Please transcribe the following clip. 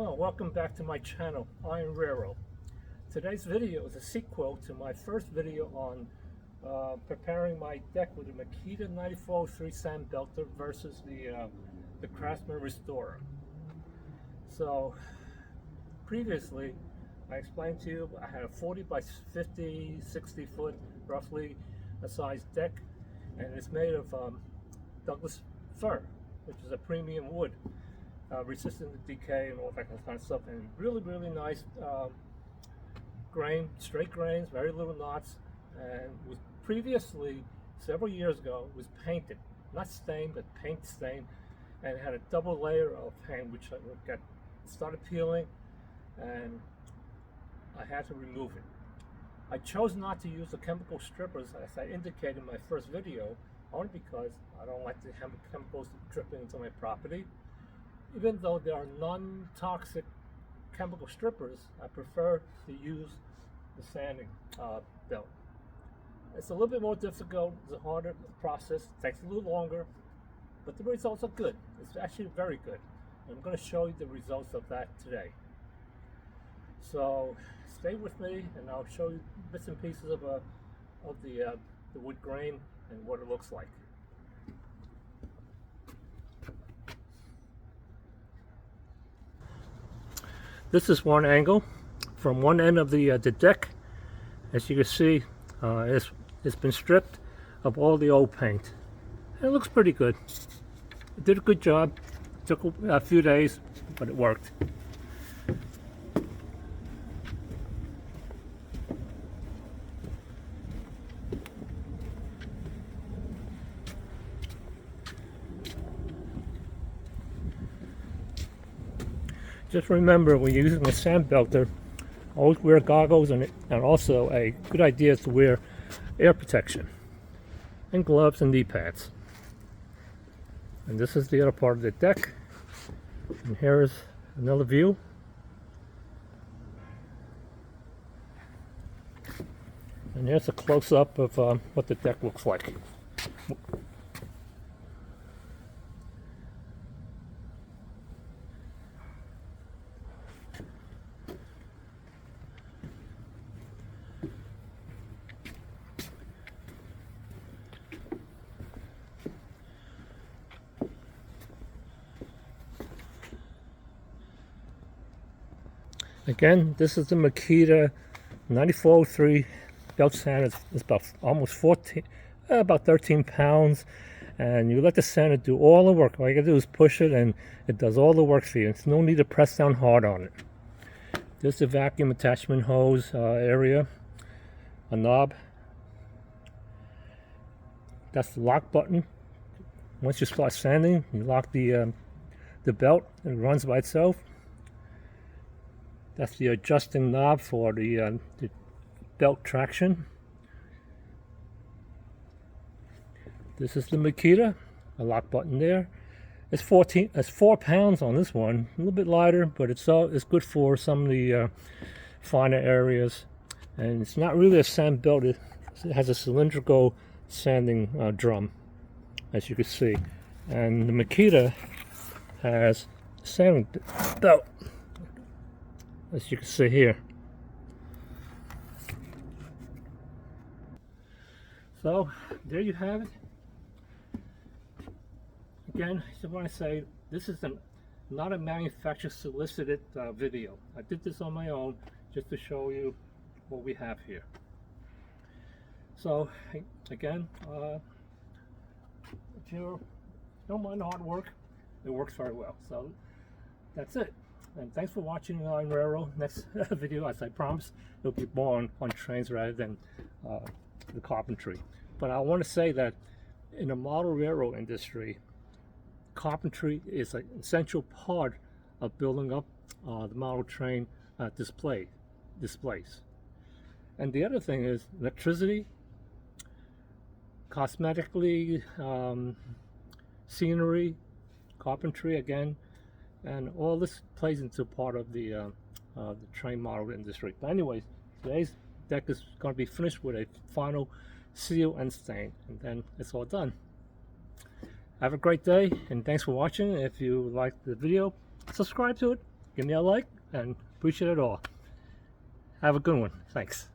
Well, welcome back to my channel, Iron Railroad. Today's video is a sequel to my first video on preparing my deck with the Makita 9403 sand belter versus the Craftsman Restorer. So, previously, I explained to you I had a 40 by 50, 60 foot, roughly a size deck, and it's made of Douglas fir, which is a premium wood. Resistant to decay and all that kind of stuff, and really nice grain, straight grains, very little knots, and was previously, several years ago, was painted, not stained, but paint stained, and it had a double layer of paint which started peeling, and I had to remove it. I chose not to use the chemical strippers as I indicated in my first video, only because I don't like the chemicals dripping into my property. Even though there are non-toxic chemical strippers, I prefer to use the sanding belt. It's a little bit more difficult, it's a harder process, it takes a little longer, but the results are good. It's actually very good. And I'm going to show you the results of that today. So stay with me and I'll show you bits and pieces of the wood grain and what it looks like. This is one angle from one end of the deck. As you can see, it's been stripped of all the old paint. And it looks pretty good. It did a good job. It took a few days, but it worked. Just remember, when you're using a sand belter, always wear goggles, and also a good idea is to wear air protection and gloves and knee pads. And this is the other part of the deck, and here's another view. And here's a close-up of what the deck looks like. Again, this is the Makita 9403 belt sander. It's about almost about 13 pounds, and you let the sander do all the work. All you gotta do is push it, and it does all the work for you. There's no need to press down hard on it. There's the vacuum attachment hose area, a knob. That's the lock button. Once you start sanding, you lock the belt, and it runs by itself. That's the adjusting knob for the belt traction. This is the Makita, a lock button there. It's 4 pounds on this one, a little bit lighter, but it's good for some of the finer areas. And it's not really a sand belt. It has a cylindrical sanding drum, as you can see. And the Makita has a sanding belt, as you can see here. So there you have it. Again, I just want to say this is not a manufacturer solicited video. I did this on my own just to show you what we have here. So again, if you don't mind the hard work, it works very well. So that's it. And thanks for watching Iron Railroad. Next video, as I promised, it'll be more on trains rather than the carpentry. But I want to say that in the model railroad industry, carpentry is an essential part of building up the model train displays. And the other thing is electricity, cosmetically, scenery, carpentry again. And all this plays into part of the train model industry. But anyways, today's deck is going to be finished with a final seal and stain, and then it's all done. Have a great day, and thanks for watching. If you liked the video, subscribe to it, give me a like, and appreciate it all. Have a good one. Thanks.